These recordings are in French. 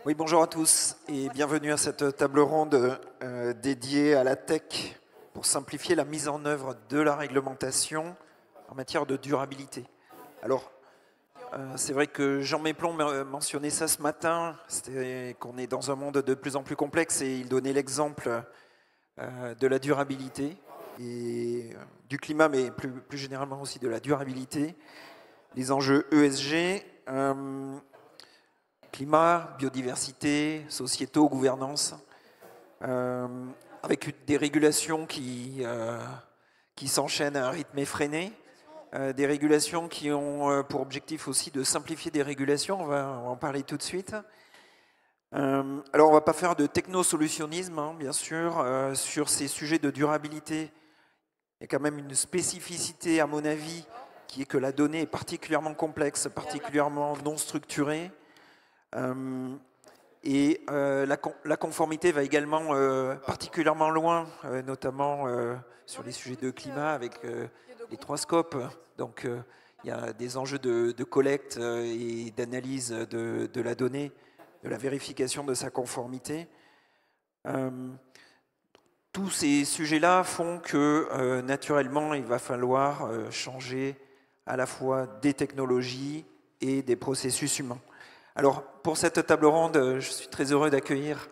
Oui, bonjour à tous et bienvenue à cette table ronde dédiée à la tech pour simplifier la mise en œuvre de la réglementation en matière de durabilité. Alors, c'est vrai que Jean Méplon mentionnait ça ce matin, c'était qu'on est dans un monde de plus en plus complexe et il donnait l'exemple de la durabilité et du climat, mais plus généralement aussi de la durabilité, les enjeux ESG, climat, biodiversité, sociétaux, gouvernance, avec des régulations qui s'enchaînent à un rythme effréné, des régulations qui ont pour objectif aussi de simplifier des régulations, on va en parler tout de suite. Alors on ne va pas faire de technosolutionnisme, hein, bien sûr, sur ces sujets de durabilité. Il y a quand même une spécificité, à mon avis, qui est que la donnée est particulièrement complexe, particulièrement non structurée. Et la conformité va également particulièrement loin, notamment sur les sujets de climat avec les 3 scopes. Donc il y a des enjeux de collecte et d'analyse de la donnée, de la vérification de sa conformité. Tous ces sujets-là font que naturellement il va falloir changer à la fois des technologies et des processus humains. Alors, pour cette table ronde, je suis très heureux d'accueillir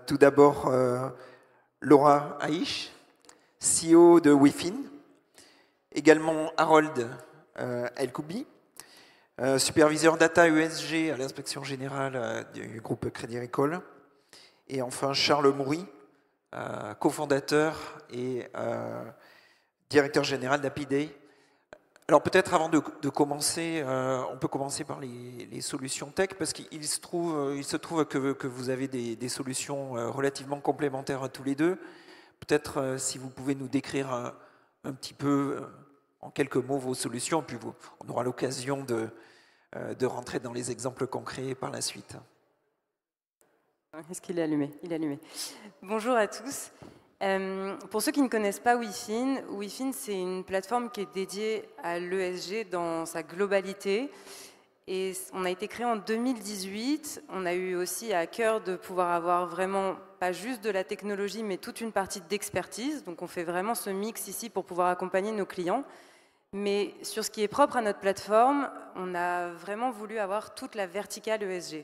tout d'abord Laura Aish, CEO de Wifin, également Harold Elkoubi, superviseur data ESG à l'inspection générale du groupe Crédit Agricole, et enfin Charles Moury, cofondateur et directeur général d'Happy Day. Alors peut-être avant de commencer, on peut commencer par les solutions tech, parce qu'il se trouve que vous avez des solutions relativement complémentaires tous les deux. Peut-être si vous pouvez nous décrire un petit peu, en quelques mots, vos solutions, puis on aura l'occasion de rentrer dans les exemples concrets par la suite. Est-ce qu'il est allumé? Il est allumé. Bonjour à tous. Pour ceux qui ne connaissent pas Wifin, Wifin c'est une plateforme qui est dédiée à l'ESG dans sa globalité. Et on a été créé en 2018. On a eu aussi à cœur de pouvoir avoir vraiment, pas juste de la technologie, mais toute une partie d'expertise. Donc on fait vraiment ce mix ici pour pouvoir accompagner nos clients. Mais sur ce qui est propre à notre plateforme, on a vraiment voulu avoir toute la verticale ESG.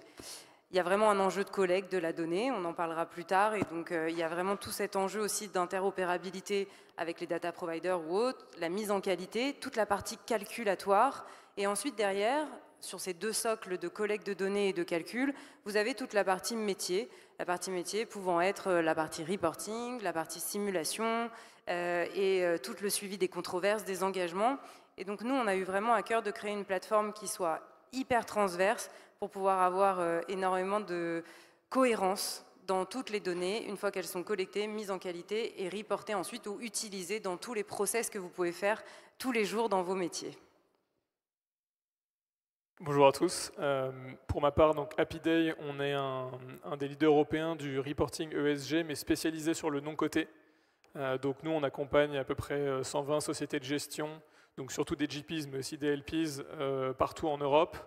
Il y a vraiment un enjeu de collecte de la donnée, on en parlera plus tard, et donc il y a vraiment tout cet enjeu aussi d'interopérabilité avec les data providers ou autres, la mise en qualité, toute la partie calculatoire, et ensuite derrière, sur ces 2 socles de collecte de données et de calcul, vous avez toute la partie métier pouvant être la partie reporting, la partie simulation, et tout le suivi des controverses, des engagements. Et donc nous, on a eu vraiment à cœur de créer une plateforme qui soit hyper transverse, pour pouvoir avoir énormément de cohérence dans toutes les données, une fois qu'elles sont collectées, mises en qualité et reportées ensuite ou utilisées dans tous les process que vous pouvez faire tous les jours dans vos métiers. Bonjour à tous. Pour ma part, donc Happy Day, on est un des leaders européens du reporting ESG, mais spécialisé sur le non-coté. Donc nous, on accompagne à peu près 120 sociétés de gestion, donc surtout des GPs, mais aussi des LPs partout en Europe.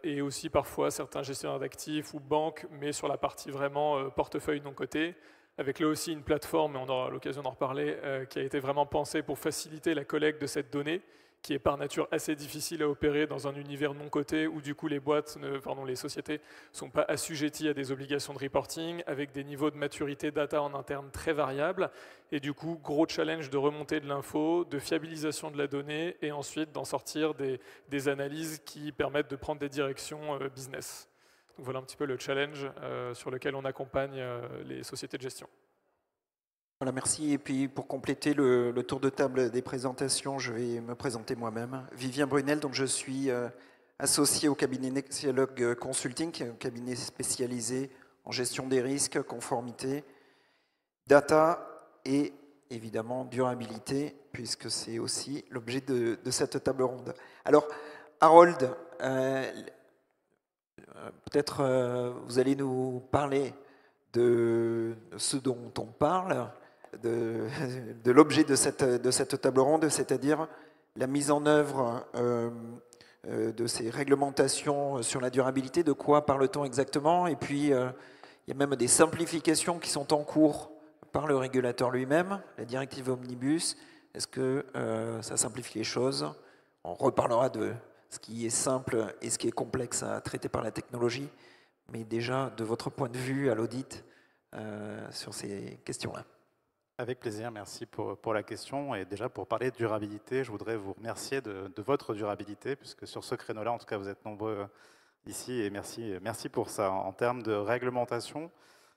Et aussi parfois certains gestionnaires d'actifs ou banques, mais sur la partie vraiment portefeuille non coté, avec là aussi une plateforme, et on aura l'occasion d'en reparler, qui a été vraiment pensée pour faciliter la collecte de cette donnée, qui est par nature assez difficile à opérer dans un univers non coté où du coup les les sociétés ne sont pas assujetties à des obligations de reporting, avec des niveaux de maturité data en interne très variables, et du coup gros challenge de remontée de l'info, de fiabilisation de la donnée, et ensuite d'en sortir des analyses qui permettent de prendre des directions business. Donc voilà un petit peu le challenge sur lequel on accompagne les sociétés de gestion. Voilà, merci. Et puis pour compléter le tour de table des présentations, je vais me présenter moi-même. Vivien Brunel, donc je suis associé au cabinet Nexiologue Consulting, un cabinet spécialisé en gestion des risques, conformité, data et évidemment durabilité, puisque c'est aussi l'objet de cette table ronde. Alors, Harold, peut-être vous allez nous parler de ce dont on parle, de l'objet de cette table ronde, c'est-à-dire la mise en œuvre de ces réglementations sur la durabilité. De quoi parle-t-on exactement? Et puis, il y a même des simplifications qui sont en cours par le régulateur lui-même, la directive Omnibus. Est-ce que ça simplifie les choses? On reparlera de ce qui est simple et ce qui est complexe à traiter par la technologie. Mais déjà, de votre point de vue à l'audit, sur ces questions-là. Avec plaisir, merci pour la question. Et déjà, pour parler de durabilité, je voudrais vous remercier de votre durabilité, puisque sur ce créneau-là, en tout cas, vous êtes nombreux ici, et merci pour ça. En termes de réglementation,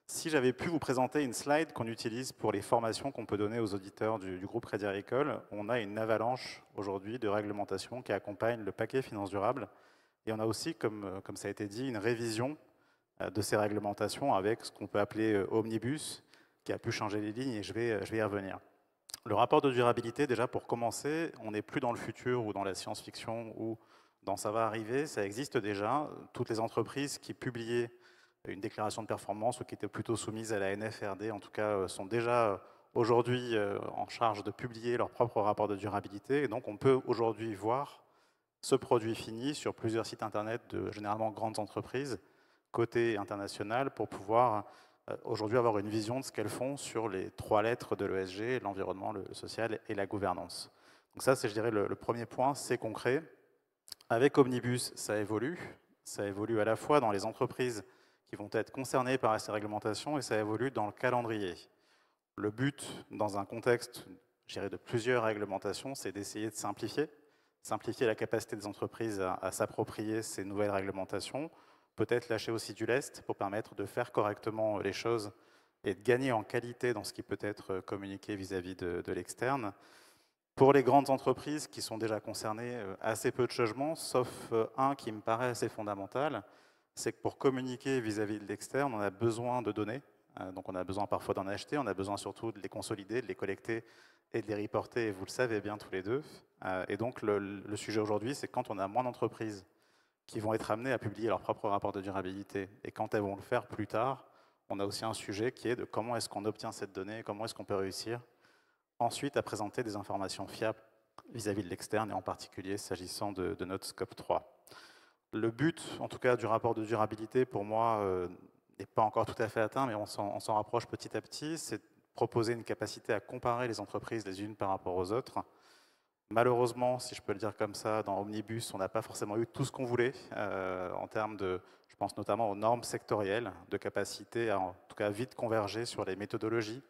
si j'avais pu vous présenter une slide qu'on utilise pour les formations qu'on peut donner aux auditeurs du groupe Crédit Agricole, on a une avalanche aujourd'hui de réglementation qui accompagne le paquet Finances Durables. Et on a aussi, comme ça a été dit, une révision de ces réglementations avec ce qu'on peut appeler Omnibus, qui a pu changer les lignes, et je vais y revenir. Le rapport de durabilité, déjà pour commencer, on n'est plus dans le futur ou dans la science-fiction ou dans ça va arriver, ça existe déjà. Toutes les entreprises qui publiaient une déclaration de performance ou qui étaient plutôt soumises à la NFRD, en tout cas, sont déjà aujourd'hui en charge de publier leur propre rapport de durabilité. Et donc on peut aujourd'hui voir ce produit fini sur plusieurs sites internet de généralement grandes entreprises, côté international, pour pouvoir aujourd'hui avoir une vision de ce qu'elles font sur les 3 lettres de l'ESG, l'environnement, le social et la gouvernance. Donc ça, c'est, je dirais, le premier point, c'est concret. Avec Omnibus, ça évolue à la fois dans les entreprises qui vont être concernées par ces réglementations et ça évolue dans le calendrier. Le but, dans un contexte, je dirais, de plusieurs réglementations, c'est d'essayer de simplifier la capacité des entreprises à s'approprier ces nouvelles réglementations, peut-être lâcher aussi du lest pour permettre de faire correctement les choses et de gagner en qualité dans ce qui peut être communiqué vis-à-vis de l'externe. Pour les grandes entreprises qui sont déjà concernées, assez peu de changements, sauf un qui me paraît assez fondamental, c'est que pour communiquer vis-à-vis de l'externe, on a besoin de données. Donc on a besoin parfois d'en acheter, on a besoin surtout de les consolider, de les collecter et de les reporter, et vous le savez bien tous les deux. Et donc le sujet aujourd'hui, c'est quand on a moins d'entreprises qui vont être amenées à publier leur propre rapport de durabilité. Et quand elles vont le faire plus tard, on a aussi un sujet qui est de comment est-ce qu'on obtient cette donnée, comment est-ce qu'on peut réussir ensuite à présenter des informations fiables vis-à-vis de l'externe, et en particulier s'agissant de notre scope 3. Le but, en tout cas, du rapport de durabilité, pour moi, n'est pas encore tout à fait atteint, mais on s'en rapproche petit à petit. C'est de proposer une capacité à comparer les entreprises les unes par rapport aux autres. Malheureusement, si je peux le dire comme ça, dans Omnibus, on n'a pas forcément eu tout ce qu'on voulait en termes de, je pense notamment aux normes sectorielles, de capacité à, en tout cas, vite converger sur les méthodologies,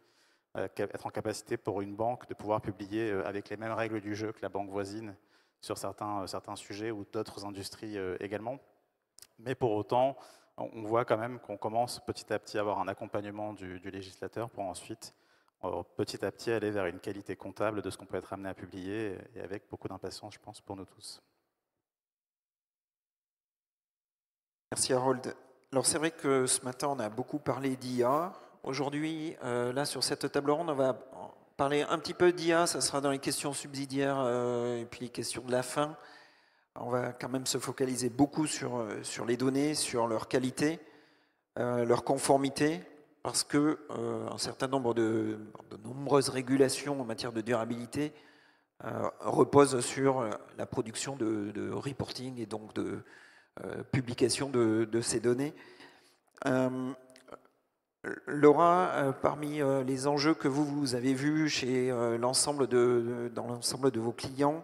être en capacité pour une banque de pouvoir publier avec les mêmes règles du jeu que la banque voisine sur certains sujets ou d'autres industries également. Mais pour autant, on voit quand même qu'on commence petit à petit à avoir un accompagnement du législateur pour ensuite petit à petit aller vers une qualité comptable de ce qu'on peut être amené à publier, et avec beaucoup d'impatience, je pense, pour nous tous. Merci Harold. Alors c'est vrai que ce matin, on a beaucoup parlé d'IA. Aujourd'hui, là, sur cette table ronde, on va parler un petit peu d'IA. Ça sera dans les questions subsidiaires et puis les questions de la fin. On va quand même se focaliser beaucoup sur les données, sur leur qualité, leur conformité, parce que un certain nombre de nombreuses régulations en matière de durabilité reposent sur la production de reporting et donc de publication de ces données. Laura, parmi les enjeux que vous avez vus chez dans l'ensemble de vos clients,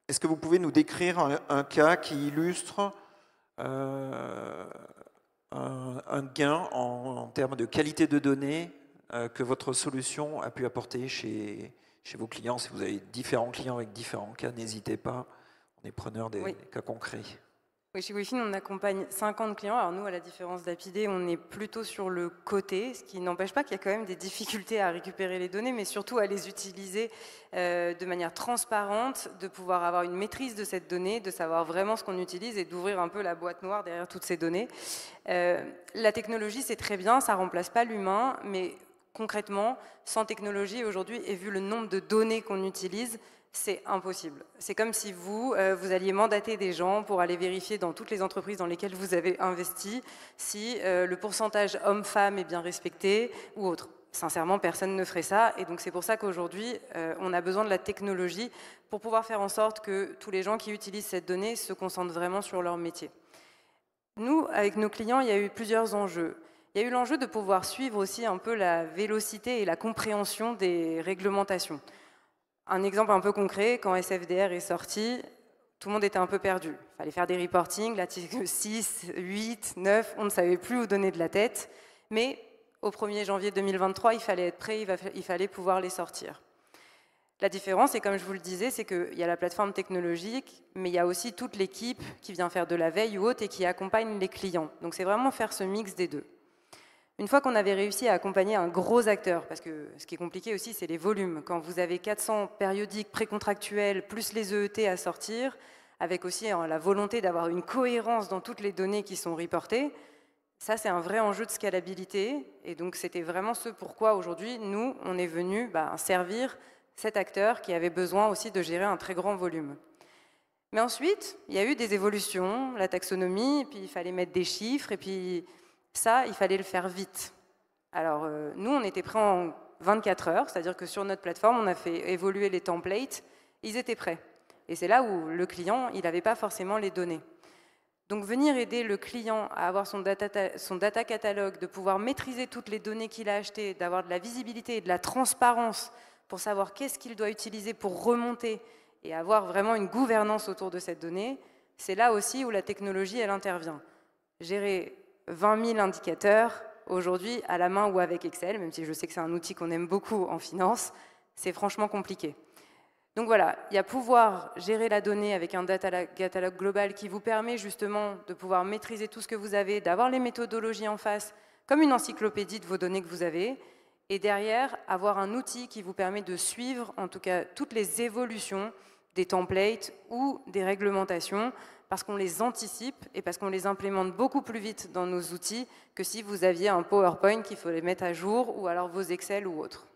est-ce que vous pouvez nous décrire un cas qui illustre un gain en termes de qualité de données que votre solution a pu apporter chez vos clients? Si vous avez différents clients avec différents cas, n'hésitez pas, on est preneur des cas concrets. Oui, chez Wifin, on accompagne 50 clients. Alors nous, à la différence d'Apidé, on est plutôt sur le côté, ce qui n'empêche pas qu'il y a quand même des difficultés à récupérer les données, mais surtout à les utiliser de manière transparente, de pouvoir avoir une maîtrise de cette donnée, de savoir vraiment ce qu'on utilise et d'ouvrir un peu la boîte noire derrière toutes ces données. La technologie, c'est très bien, ça ne remplace pas l'humain, mais concrètement, sans technologie aujourd'hui, et vu le nombre de données qu'on utilise, c'est impossible. C'est comme si vous alliez mandater des gens pour aller vérifier dans toutes les entreprises dans lesquelles vous avez investi si le pourcentage homme-femme est bien respecté ou autre. sincèrement, personne ne ferait ça. Et donc c'est pour ça qu'aujourd'hui, on a besoin de la technologie pour pouvoir faire en sorte que tous les gens qui utilisent cette donnée se concentrent vraiment sur leur métier. Nous, avec nos clients, il y a eu plusieurs enjeux. Il y a eu l'enjeu de pouvoir suivre aussi un peu la vélocité et la compréhension des réglementations. Un exemple un peu concret, quand SFDR est sorti, tout le monde était un peu perdu. Il fallait faire des reportings, l'article 6, 8, 9, on ne savait plus où donner de la tête. Mais au 1er janvier 2023, il fallait être prêt, il fallait pouvoir les sortir. La différence, et comme je vous le disais, c'est qu'il y a la plateforme technologique, mais il y a aussi toute l'équipe qui vient faire de la veille ou autre et qui accompagne les clients. Donc c'est vraiment faire ce mix des deux. Une fois qu'on avait réussi à accompagner un gros acteur, parce que ce qui est compliqué aussi, c'est les volumes. Quand vous avez 400 périodiques précontractuels, plus les EET à sortir, avec aussi la volonté d'avoir une cohérence dans toutes les données qui sont reportées, ça, c'est un vrai enjeu de scalabilité. Et donc, c'était vraiment ce pourquoi aujourd'hui, nous, on est venu servir cet acteur qui avait besoin aussi de gérer un très grand volume. Mais ensuite, il y a eu des évolutions, la taxonomie, et puis il fallait mettre des chiffres, et puis ça, il fallait le faire vite. Alors, nous, on était prêts en 24 heures, c'est-à-dire que sur notre plateforme, on a fait évoluer les templates, ils étaient prêts. Et c'est là où le client, il n'avait pas forcément les données. Donc, venir aider le client à avoir son data catalogue, de pouvoir maîtriser toutes les données qu'il a achetées, d'avoir de la visibilité et de la transparence pour savoir qu'est-ce qu'il doit utiliser pour remonter et avoir vraiment une gouvernance autour de cette donnée, c'est là aussi où la technologie, elle intervient. Gérer 20 000 indicateurs, aujourd'hui, à la main ou avec Excel, même si je sais que c'est un outil qu'on aime beaucoup en finance, c'est franchement compliqué. Donc voilà, il y a pouvoir gérer la donnée avec un data catalogue global qui vous permet justement de pouvoir maîtriser tout ce que vous avez, d'avoir les méthodologies en face, comme une encyclopédie de vos données que vous avez, et derrière, avoir un outil qui vous permet de suivre, en tout cas, toutes les évolutions des templates ou des réglementations, parce qu'on les anticipe et parce qu'on les implémente beaucoup plus vite dans nos outils que si vous aviez un PowerPoint qu'il faut les mettre à jour, ou alors vos Excel ou autres.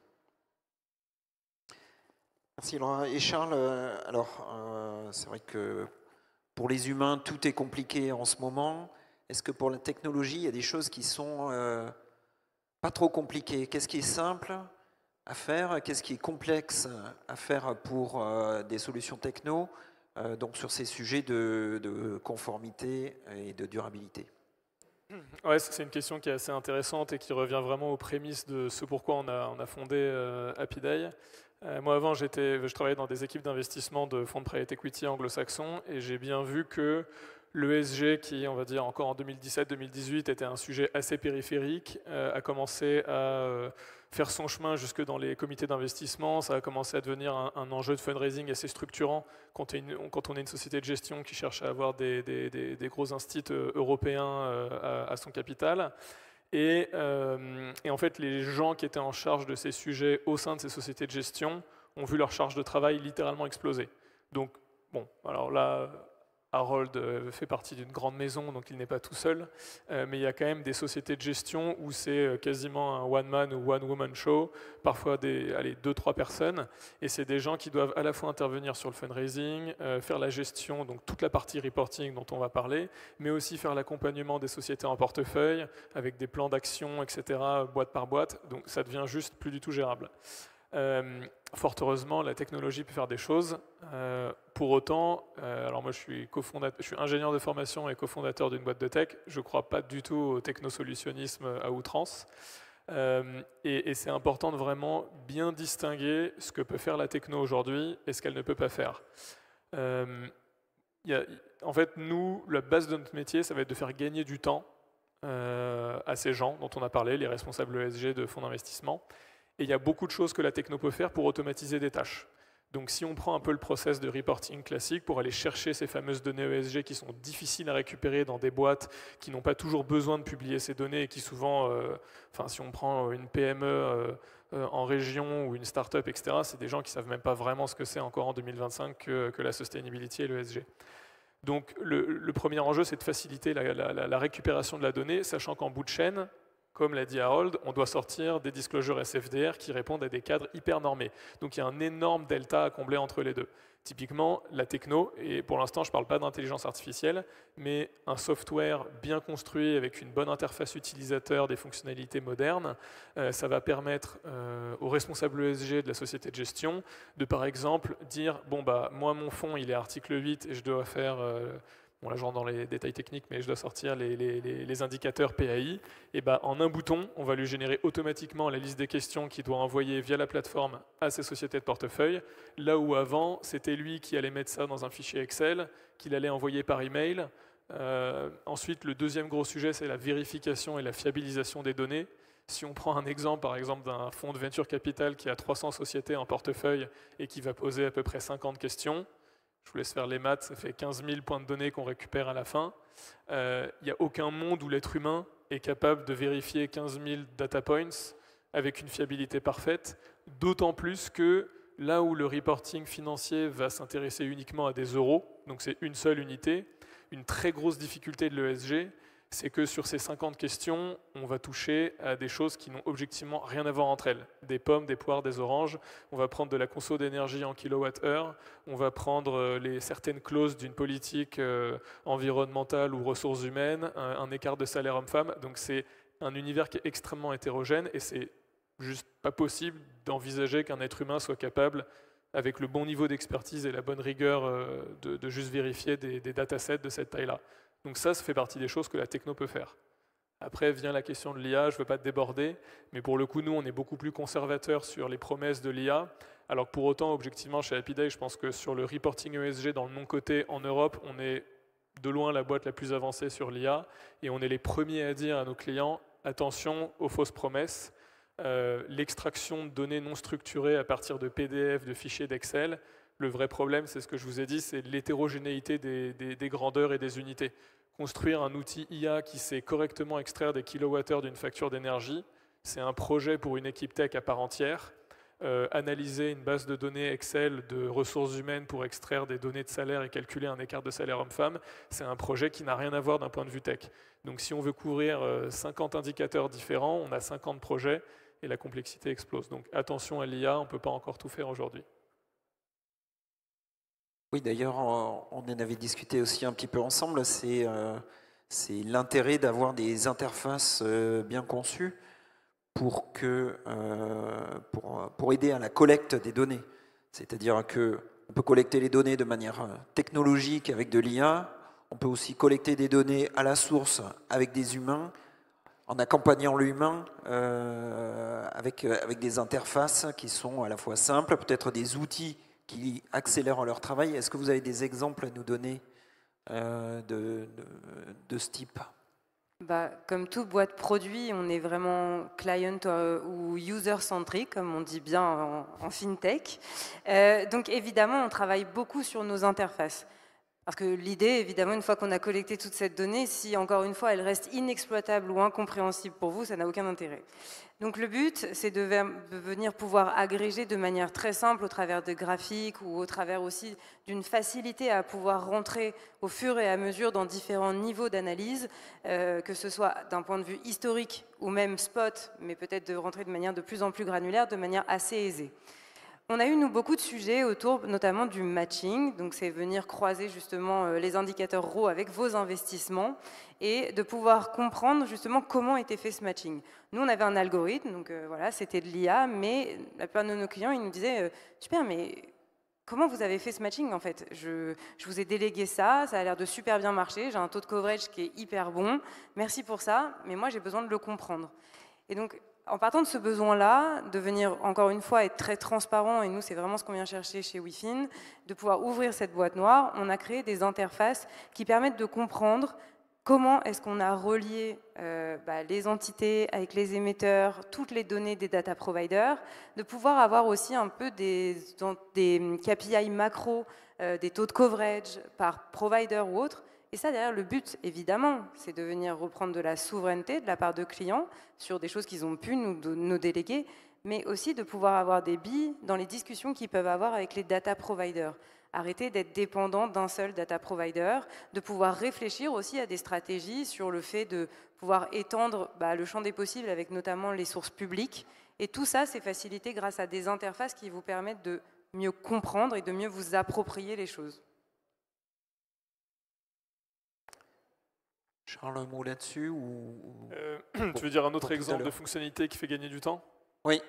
Merci Laura. Et Charles, c'est vrai que pour les humains, tout est compliqué en ce moment. Est-ce que pour la technologie, il y a des choses qui sont pas trop compliquées? Qu'est-ce qui est simple à faire? Qu'est-ce qui est complexe à faire pour des solutions techno, donc sur ces sujets de conformité et de durabilité? Ouais, c'est une question qui est assez intéressante et qui revient vraiment aux prémices de ce pourquoi on a fondé HappyDay. Moi, avant, je travaillais dans des équipes d'investissement de fonds de private equity anglo-saxons et j'ai bien vu que l'ESG, qui, on va dire, encore en 2017-2018, était un sujet assez périphérique, a commencé à faire son chemin jusque dans les comités d'investissement. Ça a commencé à devenir un enjeu de fundraising assez structurant quand on est une société de gestion qui cherche à avoir des gros instituts européens à son capital. Et en fait, les gens qui étaient en charge de ces sujets au sein de ces sociétés de gestion ont vu leur charge de travail littéralement exploser. Donc, bon, alors là, Harold fait partie d'une grande maison, donc il n'est pas tout seul, mais il y a quand même des sociétés de gestion où c'est quasiment un one-man ou one-woman show, parfois 2-3 personnes, et c'est des gens qui doivent à la fois intervenir sur le fundraising, faire la gestion, donc toute la partie reporting dont on va parler, mais aussi faire l'accompagnement des sociétés en portefeuille, avec des plans d'action, etc., boîte par boîte, donc ça devient juste plus du tout gérable. Fort heureusement, la technologie peut faire des choses. Pour autant, alors moi je suis ingénieur de formation et cofondateur d'une boîte de tech. Je ne crois pas du tout au technosolutionnisme à outrance. Et c'est important de vraiment bien distinguer ce que peut faire la techno aujourd'hui et ce qu'elle ne peut pas faire. En fait, nous, la base de notre métier, ça va être de faire gagner du temps à ces gens dont on a parlé, les responsables ESG de fonds d'investissement. Et il y a beaucoup de choses que la techno peut faire pour automatiser des tâches. Donc si on prend un peu le process de reporting classique pour aller chercher ces fameuses données ESG qui sont difficiles à récupérer dans des boîtes qui n'ont pas toujours besoin de publier ces données et qui souvent, si on prend une PME en région ou une start-up, etc., c'est des gens qui ne savent même pas vraiment ce que c'est encore en 2025 que la sustainability et l'ESG. Donc le premier enjeu, c'est de faciliter la récupération de la donnée, sachant qu'en bout de chaîne, Comme l'a dit Harold, on doit sortir des disclosures SFDR qui répondent à des cadres hyper normés. Donc il y a un énorme delta à combler entre les deux. Typiquement, la techno, et pour l'instant je ne parle pas d'intelligence artificielle, mais un software bien construit avec une bonne interface utilisateur, des fonctionnalités modernes, ça va permettre aux responsables ESG de la société de gestion de par exemple dire bon bah moi mon fonds il est article 8 et je dois faire bon là je rentre dans les détails techniques mais je dois sortir les indicateurs PAI, et bah en un bouton on va lui générer automatiquement la liste des questions qu'il doit envoyer via la plateforme à ses sociétés de portefeuille, là où avant c'était lui qui allait mettre ça dans un fichier Excel qu'il allait envoyer par email. Ensuite le deuxième gros sujet c'est la vérification et la fiabilisation des données. Si on prend un exemple, par exemple, d'un fonds de venture capital qui a 300 sociétés en portefeuille et qui va poser à peu près 50 questions, je vous laisse faire les maths, ça fait 15 000 points de données qu'on récupère à la fin. Il n'y a aucun monde où l'être humain est capable de vérifier 15 000 data points avec une fiabilité parfaite, d'autant plus que là où le reporting financier va s'intéresser uniquement à des euros, donc c'est une seule unité, une très grosse difficulté de l'ESG, c'est que sur ces 50 questions, on va toucher à des choses qui n'ont objectivement rien à voir entre elles. Des pommes, des poires, des oranges, on va prendre de la conso d'énergie en kilowattheure, on va prendre certaines clauses d'une politique environnementale ou ressources humaines, un écart de salaire homme-femme, donc c'est un univers qui est extrêmement hétérogène et c'est juste pas possible d'envisager qu'un être humain soit capable, avec le bon niveau d'expertise et la bonne rigueur, de juste vérifier des datasets de cette taille-là. Donc ça fait partie des choses que la techno peut faire. Après vient la question de l'IA, je ne veux pas te déborder, mais pour le coup, nous, on est beaucoup plus conservateurs sur les promesses de l'IA, alors que pour autant, objectivement, chez HappyDay, je pense que sur le reporting ESG dans le non-coté en Europe, on est de loin la boîte la plus avancée sur l'IA, et on est les premiers à dire à nos clients, attention aux fausses promesses, l'extraction de données non structurées à partir de PDF, de fichiers d'Excel. Le vrai problème, c'est ce que je vous ai dit, c'est l'hétérogénéité des grandeurs et des unités. Construire un outil IA qui sait correctement extraire des kilowattheures d'une facture d'énergie, c'est un projet pour une équipe tech à part entière. Analyser une base de données Excel de ressources humaines pour extraire des données de salaire et calculer un écart de salaire homme-femme, c'est un projet qui n'a rien à voir d'un point de vue tech. Donc si on veut couvrir 50 indicateurs différents, on a 50 projets et la complexité explose. Donc attention à l'IA, on ne peut pas encore tout faire aujourd'hui. Oui, d'ailleurs, on en avait discuté aussi un petit peu ensemble, c'est l'intérêt d'avoir des interfaces bien conçues pour aider à la collecte des données. C'est-à-dire qu'on peut collecter les données de manière technologique avec de l'IA, on peut aussi collecter des données à la source avec des humains, en accompagnant l'humain avec des interfaces qui sont à la fois simples, peut-être des outils qui accélèrent leur travail. Est-ce que vous avez des exemples à nous donner de ce type ? Comme toute boîte produit, on est vraiment client ou user-centric, comme on dit bien en fintech. Donc évidemment, on travaille beaucoup sur nos interfaces. Parce que l'idée, évidemment, une fois qu'on a collecté toute cette donnée, si encore une fois elle reste inexploitable ou incompréhensible pour vous, ça n'a aucun intérêt. Donc le but, c'est de venir pouvoir agréger de manière très simple au travers de graphiques ou au travers aussi d'une facilité à pouvoir rentrer au fur et à mesure dans différents niveaux d'analyse, que ce soit d'un point de vue historique ou même spot, mais peut-être de rentrer de manière de plus en plus granulaire, de manière assez aisée. On a eu, nous, beaucoup de sujets autour notamment du matching, donc c'est venir croiser justement les indicateurs RAW avec vos investissements et de pouvoir comprendre justement comment était fait ce matching. Nous, on avait un algorithme, donc voilà, c'était de l'IA, mais la plupart de nos clients, ils nous disaient « Super, mais comment vous avez fait ce matching en fait ? Je vous ai délégué ça, ça a l'air de super bien marcher, j'ai un taux de coverage qui est hyper bon, merci pour ça, mais moi j'ai besoin de le comprendre. » Et donc, en partant de ce besoin-là, de venir encore une fois être très transparent, et nous c'est vraiment ce qu'on vient chercher chez WeFin, de pouvoir ouvrir cette boîte noire, on a créé des interfaces qui permettent de comprendre comment est-ce qu'on a relié les entités avec les émetteurs, toutes les données des data providers, de pouvoir avoir aussi un peu des KPI macro, des taux de coverage par provider ou autre. Et ça, derrière, le but, évidemment, c'est de venir reprendre de la souveraineté de la part de clients sur des choses qu'ils ont pu nous déléguer, mais aussi de pouvoir avoir des billes dans les discussions qu'ils peuvent avoir avec les data providers. arrêter d'être dépendant d'un seul data provider, de pouvoir réfléchir aussi à des stratégies sur le fait de pouvoir étendre le champ des possibles avec notamment les sources publiques. Et tout ça, c'est facilité grâce à des interfaces qui vous permettent de mieux comprendre et de mieux vous approprier les choses. Charles, un mot là-dessus Tu veux dire un autre exemple de fonctionnalité qui fait gagner du temps? Oui.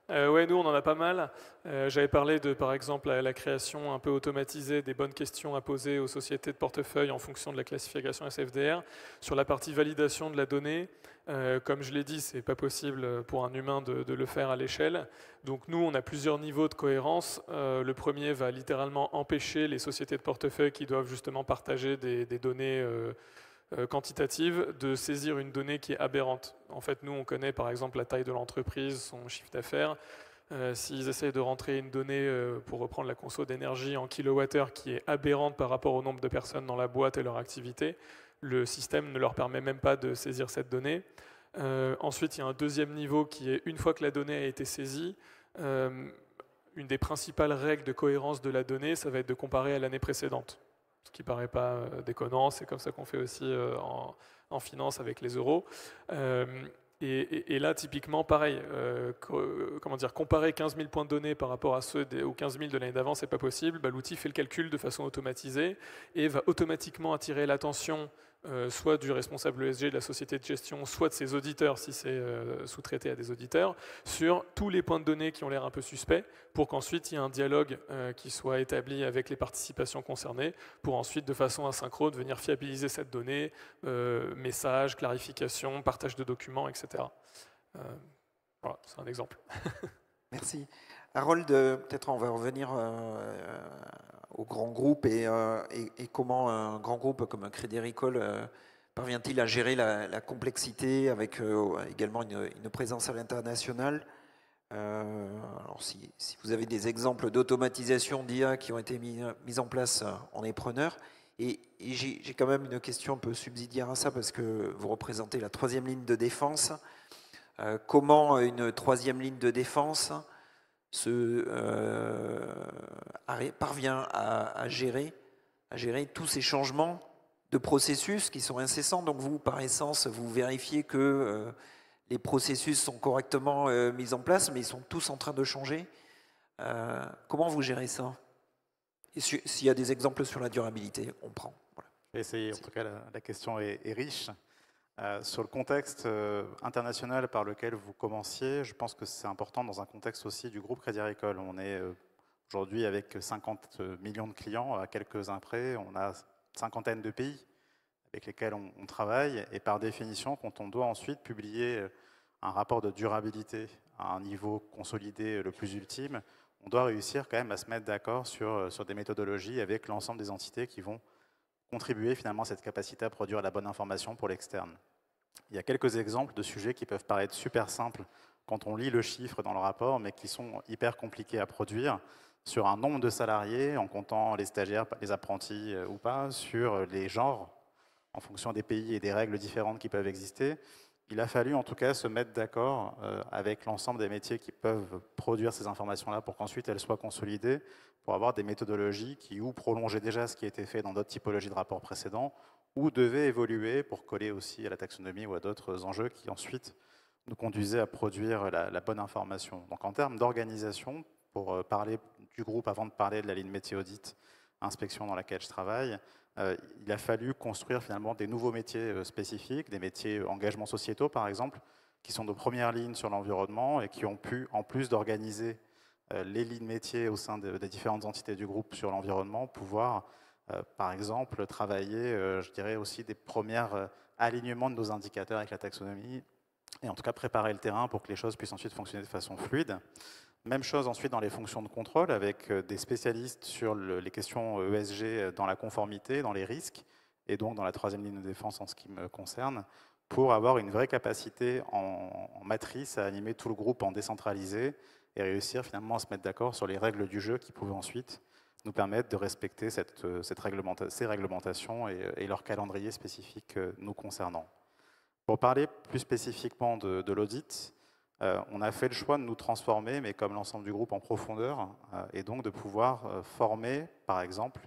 Ouais, nous on en a pas mal. J'avais parlé de, par exemple, la création un peu automatisée des bonnes questions à poser aux sociétés de portefeuille en fonction de la classification SFDR. Sur la partie validation de la donnée, comme je l'ai dit, c'est pas possible pour un humain de le faire à l'échelle. Donc nous, on a plusieurs niveaux de cohérence. Le premier va littéralement empêcher les sociétés de portefeuille qui doivent justement partager des données quantitative de saisir une donnée qui est aberrante. En fait, nous, on connaît par exemple la taille de l'entreprise, son chiffre d'affaires. S'ils essayent de rentrer une donnée, pour reprendre la conso d'énergie en kilowattheure, qui est aberrante par rapport au nombre de personnes dans la boîte et leur activité, le système ne leur permet même pas de saisir cette donnée. Ensuite, il y a un deuxième niveau qui est, une fois que la donnée a été saisie, une des principales règles de cohérence de la donnée, ça va être de comparer à l'année précédente. Ce qui ne paraît pas déconnant, c'est comme ça qu'on fait aussi en finance avec les euros. Et là, typiquement, pareil, comparer 15 000 points de données par rapport à ceux aux 15 000 de l'année d'avant, c'est pas possible. L'outil fait le calcul de façon automatisée et va automatiquement attirer l'attention soit du responsable ESG de la société de gestion, soit de ses auditeurs, si c'est sous-traité à des auditeurs, sur tous les points de données qui ont l'air un peu suspects, pour qu'ensuite il y ait un dialogue qui soit établi avec les participations concernées, pour ensuite, de façon asynchrone, venir fiabiliser cette donnée, messages, clarifications, partage de documents, etc. Voilà, c'est un exemple. Merci. Harold, peut-être on va revenir au grand groupe et comment un grand groupe comme un Crédit Agricole parvient-il à gérer la complexité avec également une présence à l'international. Alors si vous avez des exemples d'automatisation d'IA qui ont été mis en place, on est preneur. Et j'ai quand même une question un peu subsidiaire à ça parce que vous représentez la troisième ligne de défense. Comment une troisième ligne de défense parvient à gérer tous ces changements de processus qui sont incessants. Donc vous, par essence, vous vérifiez que les processus sont correctement mis en place, mais ils sont tous en train de changer. Comment vous gérez ça? Et s'il y a des exemples sur la durabilité, on prend. Voilà. Je vais essayer, en tout cas la question est riche. Sur le contexte international par lequel vous commenciez, je pense que c'est important dans un contexte aussi du groupe Crédit Agricole. On est aujourd'hui avec 50 millions de clients, à quelques-uns près, on a une cinquantaine de pays avec lesquels on travaille, et par définition, quand on doit ensuite publier un rapport de durabilité à un niveau consolidé le plus ultime, on doit réussir quand même à se mettre d'accord sur des méthodologies avec l'ensemble des entités qui vont contribuer finalement à cette capacité à produire la bonne information pour l'externe. Il y a quelques exemples de sujets qui peuvent paraître super simples quand on lit le chiffre dans le rapport, mais qui sont hyper compliqués à produire, sur un nombre de salariés, en comptant les stagiaires, les apprentis ou pas, sur les genres, en fonction des pays et des règles différentes qui peuvent exister. Il a fallu en tout cas se mettre d'accord avec l'ensemble des métiers qui peuvent produire ces informations-là pour qu'ensuite elles soient consolidées, pour avoir des méthodologies qui ou prolongeaient déjà ce qui a été fait dans d'autres typologies de rapports précédents, ou devaient évoluer pour coller aussi à la taxonomie ou à d'autres enjeux qui ensuite nous conduisaient à produire la bonne information. Donc en termes d'organisation, pour parler du groupe avant de parler de la ligne métier audit, inspection dans laquelle je travaille, il a fallu construire finalement des nouveaux métiers spécifiques, des métiers engagements sociétaux par exemple, qui sont de première ligne sur l'environnement et qui ont pu, en plus d'organiser les lignes métiers au sein des différentes entités du groupe sur l'environnement, pouvoir par exemple travailler, je dirais aussi des premiers alignements de nos indicateurs avec la taxonomie et en tout cas préparer le terrain pour que les choses puissent ensuite fonctionner de façon fluide. Même chose ensuite dans les fonctions de contrôle avec des spécialistes sur les questions ESG dans la conformité, dans les risques et donc dans la troisième ligne de défense en ce qui me concerne pour avoir une vraie capacité en matrice à animer tout le groupe en décentralisé et réussir finalement à se mettre d'accord sur les règles du jeu qui pouvaient ensuite nous permettre de respecter ces réglementations et leur calendrier spécifique nous concernant. Pour parler plus spécifiquement de l'audit, On a fait le choix de nous transformer, mais comme l'ensemble du groupe, en profondeur, et donc de pouvoir former, par exemple,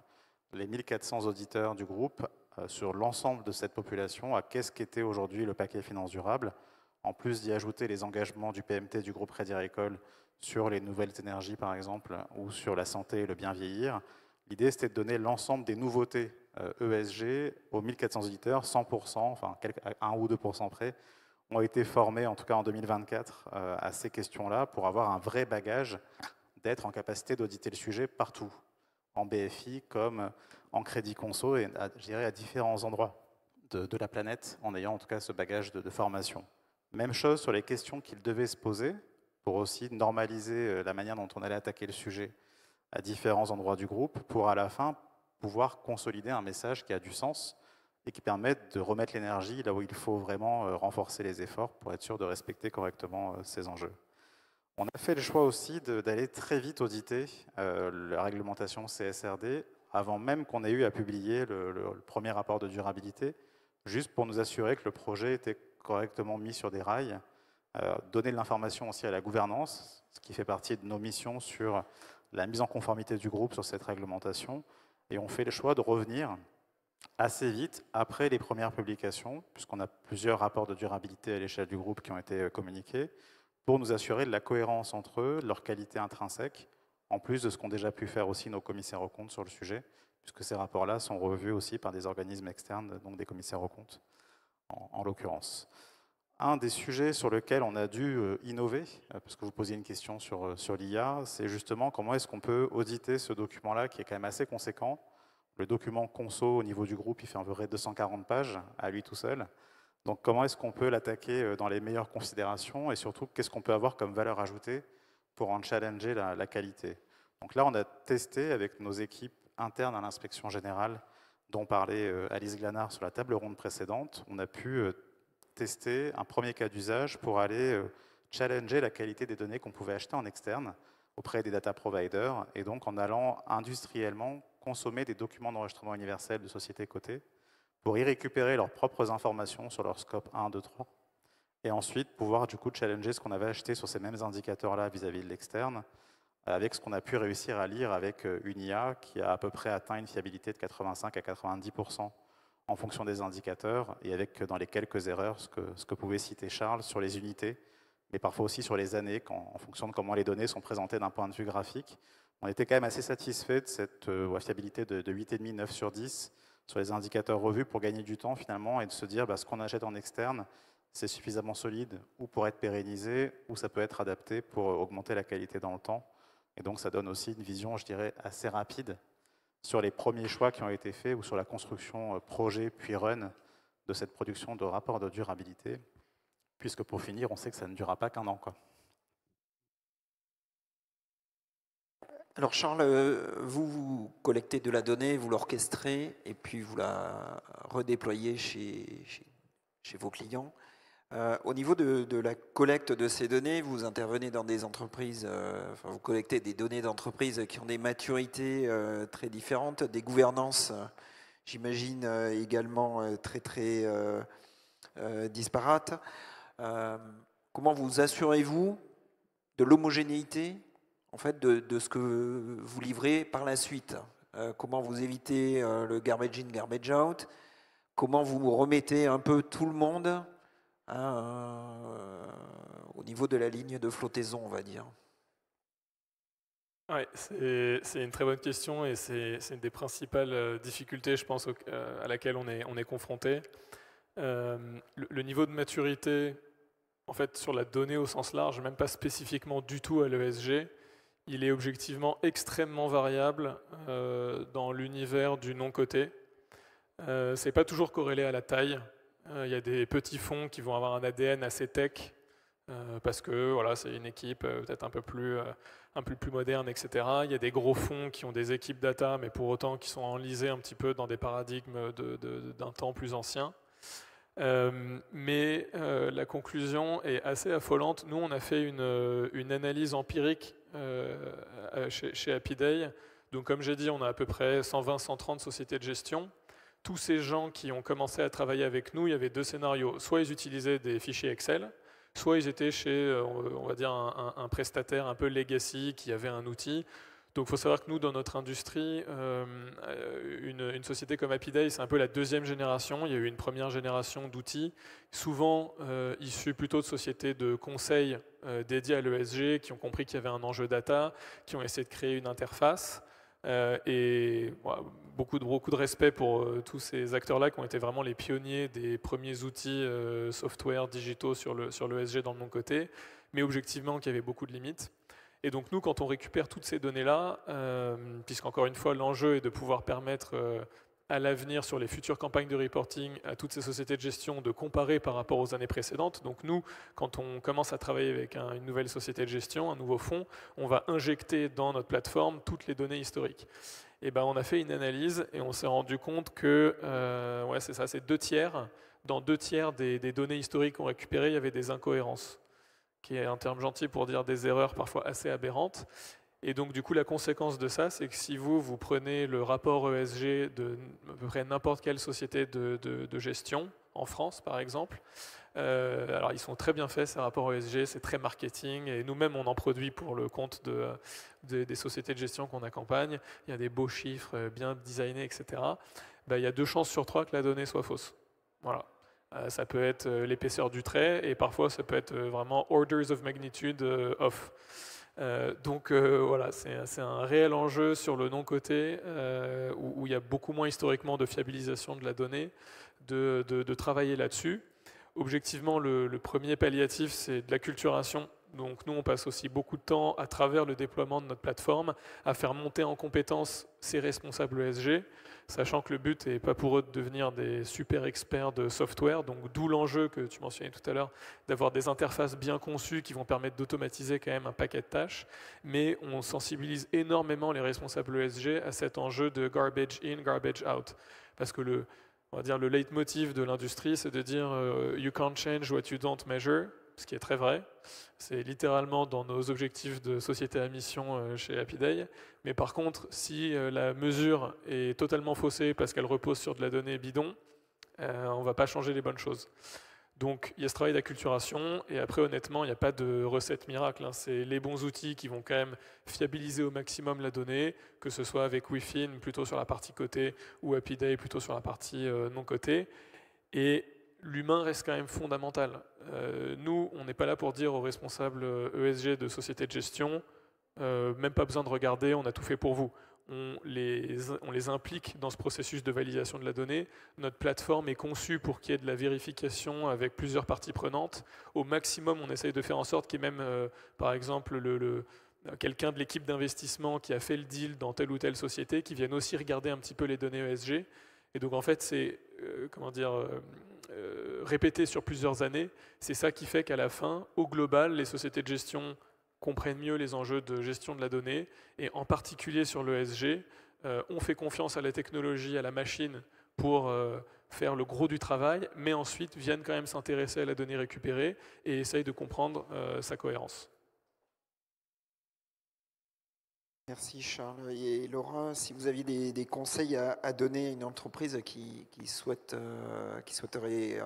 les 1400 auditeurs du groupe sur l'ensemble de cette population à qu'est-ce qu'était aujourd'hui le paquet finance durable, en plus d'y ajouter les engagements du PMT du groupe Crédit Agricole sur les nouvelles énergies, par exemple, ou sur la santé et le bien vieillir. L'idée, c'était de donner l'ensemble des nouveautés ESG aux 1400 auditeurs, 100%, enfin à 1 ou 2% près, ont été formés, en tout cas en 2024, à ces questions-là, pour avoir un vrai bagage d'être en capacité d'auditer le sujet partout, en BFI comme en crédit conso, et je dirais à différents endroits de la planète, en ayant en tout cas ce bagage de formation. Même chose sur les questions qu'ils devaient se poser, pour aussi normaliser la manière dont on allait attaquer le sujet à différents endroits du groupe, pour à la fin pouvoir consolider un message qui a du sens et qui permette de remettre l'énergie là où il faut vraiment renforcer les efforts pour être sûr de respecter correctement ces enjeux. On a fait le choix aussi d'aller très vite auditer la réglementation CSRD avant même qu'on ait eu à publier le premier rapport de durabilité, juste pour nous assurer que le projet était correctement mis sur des rails, donner de l'information aussi à la gouvernance, ce qui fait partie de nos missions sur la mise en conformité du groupe sur cette réglementation, et on fait le choix de revenir assez vite après les premières publications, puisqu'on a plusieurs rapports de durabilité à l'échelle du groupe qui ont été communiqués, pour nous assurer de la cohérence entre eux, de leur qualité intrinsèque, en plus de ce qu'ont déjà pu faire aussi nos commissaires aux comptes sur le sujet, puisque ces rapports-là sont revus aussi par des organismes externes, donc des commissaires aux comptes, en l'occurrence. Un des sujets sur lesquels on a dû innover, parce que vous posiez une question sur l'IA, c'est justement comment est-ce qu'on peut auditer ce document-là, qui est quand même assez conséquent. Le document conso au niveau du groupe, il fait environ 240 pages à lui tout seul. Donc comment est-ce qu'on peut l'attaquer dans les meilleures considérations, et surtout qu'est-ce qu'on peut avoir comme valeur ajoutée pour en challenger la qualité. Donc là, on a testé avec nos équipes internes à l'inspection générale, dont parlait Alice Glanard sur la table ronde précédente. On a pu tester un premier cas d'usage pour aller challenger la qualité des données qu'on pouvait acheter en externe auprès des data providers, et donc en allant industriellement consommer des documents d'enregistrement universel de sociétés cotées pour y récupérer leurs propres informations sur leur scope 1, 2, 3, et ensuite pouvoir du coup challenger ce qu'on avait acheté sur ces mêmes indicateurs-là vis-à-vis de l'externe, avec ce qu'on a pu réussir à lire avec une IA qui a à peu près atteint une fiabilité de 85 à 90% en fonction des indicateurs, et avec dans les quelques erreurs, ce que pouvait citer Charles, sur les unités, mais parfois aussi sur les années, en fonction de comment les données sont présentées d'un point de vue graphique. On était quand même assez satisfait de cette fiabilité de 8,5, 9 sur 10 sur les indicateurs revus, pour gagner du temps finalement, et de se dire ce qu'on achète en externe, c'est suffisamment solide ou pour être pérennisé, ou ça peut être adapté pour augmenter la qualité dans le temps. Et donc ça donne aussi une vision, je dirais, assez rapide sur les premiers choix qui ont été faits, ou sur la construction projet puis run de cette production de rapport de durabilité, puisque pour finir, on sait que ça ne durera pas qu'1 an, quoi. Alors Charles, vous collectez de la donnée, vous l'orchestrez, et puis vous la redéployez chez vos clients. Au niveau de la collecte de ces données, vous intervenez dans des entreprises, vous collectez des données d'entreprises qui ont des maturités très différentes, des gouvernances, j'imagine, également très disparates. Comment vous assurez-vous de l'homogénéité en fait, de ce que vous livrez par la suite? Comment vous évitez le garbage in, garbage out? Comment vous remettez un peu tout le monde au niveau de la ligne de flottaison, on va dire? Oui, c'est une très bonne question, et c'est une des principales difficultés, je pense, à laquelle on est confronté. Le niveau de maturité, en fait, sur la donnée au sens large, même pas spécifiquement du tout à l'ESG, il est objectivement extrêmement variable dans l'univers du non-coté. C'est pas toujours corrélé à la taille. Il y a des petits fonds qui vont avoir un ADN assez tech, parce que voilà, c'est une équipe peut-être un peu plus moderne, etc. Il y a des gros fonds qui ont des équipes data, mais pour autant qui sont enlisés un petit peu dans des paradigmes d'un temps plus ancien. Mais la conclusion est assez affolante. Nous, on a fait une analyse empirique chez HappyDay. Donc, comme j'ai dit, on a à peu près 120-130 sociétés de gestion. Tous ces gens qui ont commencé à travailler avec nous, il y avait 2 scénarios. Soit ils utilisaient des fichiers Excel, soit ils étaient chez, on va dire, un prestataire un peu legacy qui avait un outil. Donc il faut savoir que nous, dans notre industrie, une société comme HappyDay, c'est un peu la deuxième génération. Il y a eu une première génération d'outils, souvent issus plutôt de sociétés de conseil dédiées à l'ESG, qui ont compris qu'il y avait un enjeu data, qui ont essayé de créer une interface. Et voilà, beaucoup de respect pour tous ces acteurs-là qui ont été vraiment les pionniers des premiers outils software digitaux sur l'ESG dans le non-coté, mais objectivement qu'il y avait beaucoup de limites. Et donc nous, quand on récupère toutes ces données-là, puisqu'encore une fois, l'enjeu est de pouvoir permettre à l'avenir, sur les futures campagnes de reporting, à toutes ces sociétés de gestion de comparer par rapport aux années précédentes. Donc nous, quand on commence à travailler avec une nouvelle société de gestion, un nouveau fonds, on va injecter dans notre plateforme toutes les données historiques. Et ben, on a fait une analyse et on s'est rendu compte que, ouais, c'est ça, c'est 2 tiers. Dans 2 tiers des données historiques qu'on récupérait, il y avait des incohérences, qui est un terme gentil pour dire des erreurs parfois assez aberrantes. Et donc du coup la conséquence de ça, c'est que si vous prenez le rapport ESG de à peu près n'importe quelle société de gestion, en France par exemple, alors ils sont très bien faits ces rapports ESG, c'est très marketing, et nous-mêmes on en produit pour le compte des sociétés de gestion qu'on accompagne, il y a des beaux chiffres, bien designés, etc. Ben, il y a 2 chances sur 3 que la donnée soit fausse. Voilà. Ça peut être l'épaisseur du trait, et parfois ça peut être vraiment orders of magnitude off. Donc voilà, c'est un réel enjeu sur le non-coté, où il y a beaucoup moins historiquement de fiabilisation de la donnée, de travailler là-dessus. Objectivement, le premier palliatif, c'est de l'acculturation. Donc nous, on passe aussi beaucoup de temps à travers le déploiement de notre plateforme à faire monter en compétence ces responsables ESG, sachant que le but n'est pas pour eux de devenir des super experts de software, donc d'où l'enjeu que tu mentionnais tout à l'heure, d'avoir des interfaces bien conçues qui vont permettre d'automatiser quand même un paquet de tâches, mais on sensibilise énormément les responsables ESG à cet enjeu de garbage in, garbage out, parce que on va dire le leitmotiv de l'industrie, c'est de dire you can't change what you don't measure, ce qui est très vrai. C'est littéralement dans nos objectifs de société à mission chez HappyDay. Mais par contre, si la mesure est totalement faussée parce qu'elle repose sur de la donnée bidon, on ne va pas changer les bonnes choses. Donc il y a ce travail d'acculturation, et après honnêtement, il n'y a pas de recette miracle, hein. C'est les bons outils qui vont quand même fiabiliser au maximum la donnée, que ce soit avec Wifin plutôt sur la partie cotée ou HappyDay plutôt sur la partie non cotée. Et l'humain reste quand même fondamental. Nous, on n'est pas là pour dire aux responsables ESG de sociétés de gestion, même pas besoin de regarder, on a tout fait pour vous. On les implique dans ce processus de validation de la donnée. Notre plateforme est conçue pour qu'il y ait de la vérification avec plusieurs parties prenantes. Au maximum, on essaye de faire en sorte qu'il y ait même, par exemple, quelqu'un de l'équipe d'investissement qui a fait le deal dans telle ou telle société, qui vienne aussi regarder un petit peu les données ESG. Et donc en fait, c'est répété sur plusieurs années. C'est ça qui fait qu'à la fin, au global, les sociétés de gestion comprennent mieux les enjeux de gestion de la donnée, et en particulier sur l'ESG, on fait confiance à la technologie, à la machine pour faire le gros du travail, mais ensuite viennent quand même s'intéresser à la donnée récupérée et essayent de comprendre sa cohérence. Merci Charles. Et Laura, si vous aviez des conseils à donner à une entreprise qui souhaiterait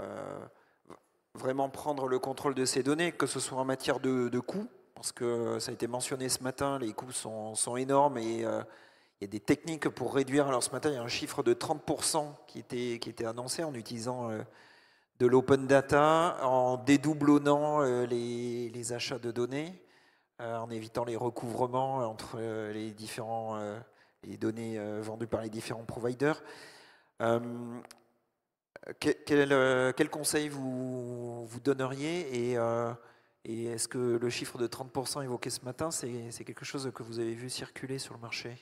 vraiment prendre le contrôle de ces données, que ce soit en matière de coûts, parce que ça a été mentionné ce matin, les coûts sont énormes, et il y a des techniques pour réduire. Alors ce matin, il y a un chiffre de 30% qui était annoncé en utilisant de l'open data, en dédoublonnant les achats de données, en évitant les recouvrements entre les données vendues par les différents providers. Quel conseil vous donneriez, et est-ce que le chiffre de 30% évoqué ce matin, c'est quelque chose que vous avez vu circuler sur le marché ?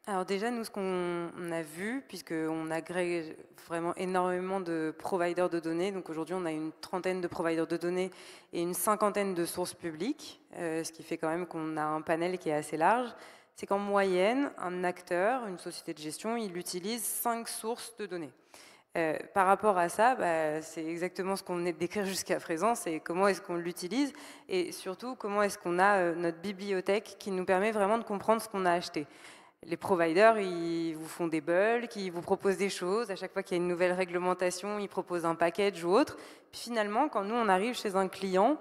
Alors déjà, nous, ce qu'on a vu, puisqu'on agrège vraiment énormément de providers de données, donc aujourd'hui on a une 30aine de providers de données et une 50aine de sources publiques, ce qui fait quand même qu'on a un panel qui est assez large, c'est qu'en moyenne, un acteur, une société de gestion, il utilise 5 sources de données. Par rapport à ça, c'est exactement ce qu'on venait de décrire jusqu'à présent, c'est comment est-ce qu'on l'utilise, et surtout comment est-ce qu'on a notre bibliothèque qui nous permet vraiment de comprendre ce qu'on a acheté. les providers, ils vous font des bulks, ils vous proposent des choses. À chaque fois qu'il y a une nouvelle réglementation, ils proposent un package ou autre. Puis finalement, quand nous, on arrive chez un client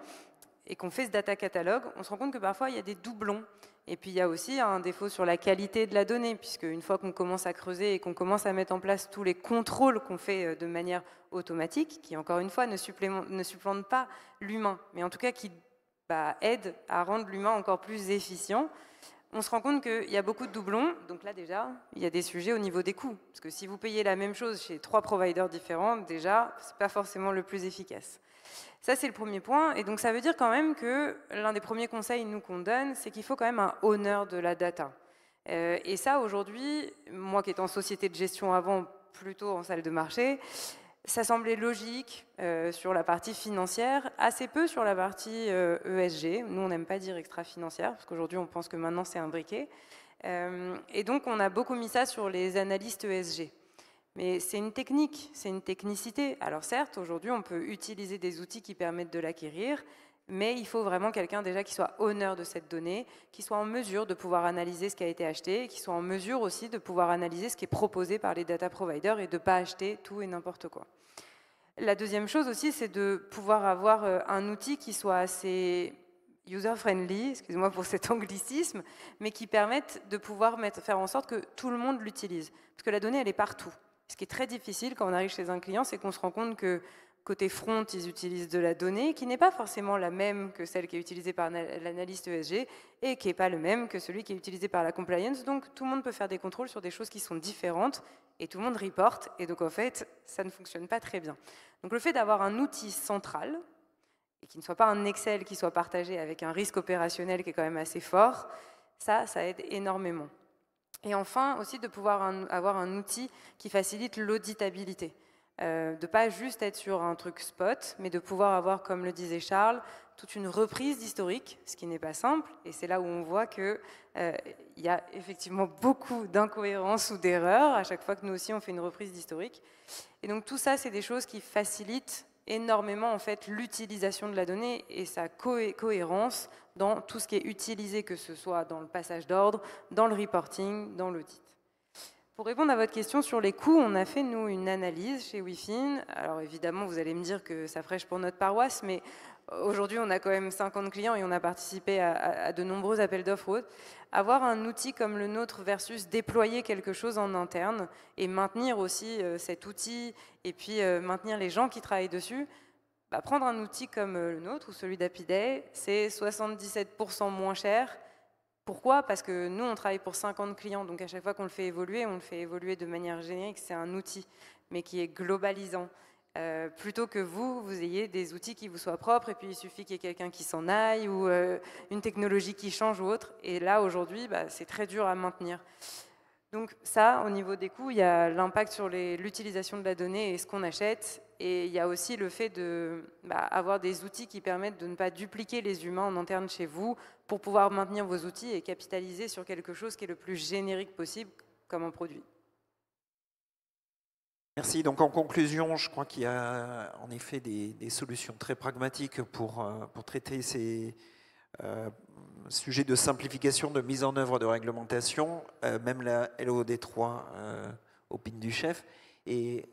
et qu'on fait ce data catalogue, on se rend compte que parfois, il y a des doublons. Et puis, il y a aussi un défaut sur la qualité de la donnée, puisque une fois qu'on commence à creuser et qu'on commence à mettre en place tous les contrôles qu'on fait de manière automatique, qui, encore une fois, ne supplantent pas l'humain, mais en tout cas qui aident à rendre l'humain encore plus efficient, on se rend compte qu'il y a beaucoup de doublons. Donc là, déjà, il y a des sujets au niveau des coûts. Parce que si vous payez la même chose chez 3 providers différents, déjà, ce n'est pas forcément le plus efficace. Ça, c'est le premier point. Et donc, ça veut dire quand même que l'un des premiers conseils nous qu'on donne, c'est qu'il faut quand même un owner de la data. Et ça, aujourd'hui, moi qui étais en société de gestion avant, plutôt en salle de marché, ça semblait logique sur la partie financière, assez peu sur la partie ESG. Nous, on n'aime pas dire extra-financière, parce qu'aujourd'hui, on pense que maintenant, c'est imbriqué. Et donc, on a beaucoup mis ça sur les analystes ESG. Mais c'est une technique, c'est une technicité. Alors certes, aujourd'hui, on peut utiliser des outils qui permettent de l'acquérir, mais il faut vraiment quelqu'un déjà qui soit honneur de cette donnée, qui soit en mesure de pouvoir analyser ce qui a été acheté, qui soit en mesure aussi de pouvoir analyser ce qui est proposé par les data providers et de ne pas acheter tout et n'importe quoi. La deuxième chose aussi, c'est de pouvoir avoir un outil qui soit assez user-friendly, excusez-moi pour cet anglicisme, mais qui permette de pouvoir faire en sorte que tout le monde l'utilise. Parce que la donnée, elle est partout. Ce qui est très difficile quand on arrive chez un client, c'est qu'on se rend compte que côté front, ils utilisent de la donnée qui n'est pas forcément la même que celle qui est utilisée par l'analyste ESG et qui n'est pas le même que celui qui est utilisé par la compliance. Donc tout le monde peut faire des contrôles sur des choses qui sont différentes et tout le monde reporte. Et donc en fait, ça ne fonctionne pas très bien. Donc le fait d'avoir un outil central et qui ne soit pas un Excel qui soit partagé avec un risque opérationnel qui est quand même assez fort, ça aide énormément. Et enfin, aussi de pouvoir avoir un outil qui facilite l'auditabilité. De ne pas juste être sur un truc spot, mais de pouvoir avoir, comme le disait Charles, toute une reprise d'historique, ce qui n'est pas simple. Et c'est là où on voit qu'il y a effectivement beaucoup d'incohérences ou d'erreurs à chaque fois que nous aussi on fait une reprise d'historique. Et donc tout ça, c'est des choses qui facilitent énormément en fait l'utilisation de la donnée et sa cohérence dans tout ce qui est utilisé, que ce soit dans le passage d'ordre, dans le reporting, dans l'audit. Pour répondre à votre question sur les coûts, on a fait, nous, une analyse chez Wifin. Alors évidemment, vous allez me dire que ça prêche pour notre paroisse, mais aujourd'hui, on a quand même 50 clients et on a participé à de nombreux appels d'offres. Avoir un outil comme le nôtre versus déployer quelque chose en interne et maintenir aussi cet outil et puis maintenir les gens qui travaillent dessus, prendre un outil comme le nôtre ou celui d'Happyday, c'est 77% moins cher. Pourquoi? Parce que nous, on travaille pour 50 clients, donc à chaque fois qu'on le fait évoluer, on le fait évoluer de manière générique. C'est un outil, mais qui est globalisant. Plutôt que vous ayez des outils qui vous soient propres, et puis il suffit qu'il y ait quelqu'un qui s'en aille, ou une technologie qui change ou autre. Et là, aujourd'hui, c'est très dur à maintenir. Donc ça, au niveau des coûts, il y a l'impact sur l'utilisation de la donnée et ce qu'on achète. Et il y a aussi le fait d'avoir des outils qui permettent de ne pas dupliquer les humains en interne chez vous pour pouvoir maintenir vos outils et capitaliser sur quelque chose qui est le plus générique possible comme un produit. Merci. Donc en conclusion, je crois qu'il y a en effet des solutions très pragmatiques pour traiter ces sujets de simplification, de mise en œuvre de réglementation, même la LOD3 au pin du chef. Et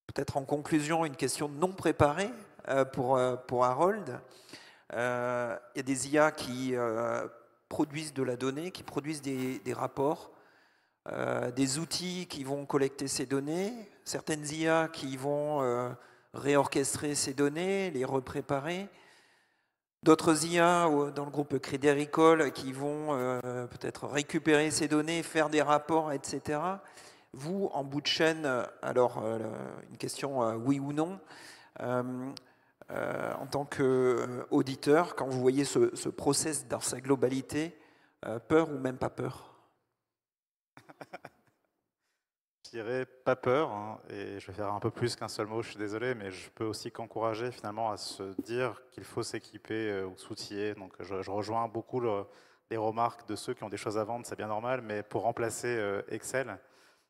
peut-être en conclusion, une question non préparée pour Harold. Il y a des IA qui produisent de la donnée, qui produisent des rapports, des outils qui vont collecter ces données, certaines IA qui vont réorchestrer ces données, les repréparer, d'autres IA dans le groupe Crédit Agricole qui vont peut-être récupérer ces données, faire des rapports, etc. Vous, en bout de chaîne, alors une question oui ou non, en tant qu'auditeur, quand vous voyez ce process dans sa globalité, peur ou même pas peur? Je dirais pas peur, hein, et je vais faire un peu plus qu'un seul mot, je suis désolé, mais je peux aussi qu'encourager finalement à se dire qu'il faut s'équiper ou s'outiller. Donc je rejoins beaucoup les remarques de ceux qui ont des choses à vendre, c'est bien normal, mais pour remplacer Excel,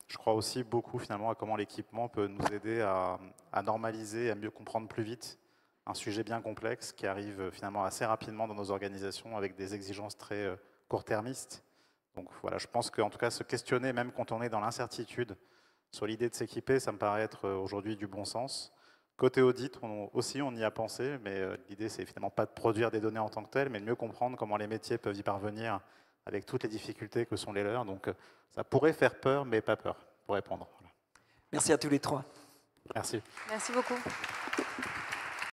je crois aussi beaucoup finalement à comment l'équipement peut nous aider à normaliser, à mieux comprendre plus vite un sujet bien complexe qui arrive finalement assez rapidement dans nos organisations avec des exigences très court-termistes. Donc voilà, je pense qu'en tout cas, se questionner, même quand on est dans l'incertitude sur l'idée de s'équiper, ça me paraît être aujourd'hui du bon sens. Côté audit, on y a pensé, mais l'idée, c'est évidemment pas de produire des données en tant que telles, mais de mieux comprendre comment les métiers peuvent y parvenir avec toutes les difficultés que sont les leurs. Donc ça pourrait faire peur, mais pas peur, pour répondre. Voilà. Merci à tous les trois. Merci. Merci beaucoup.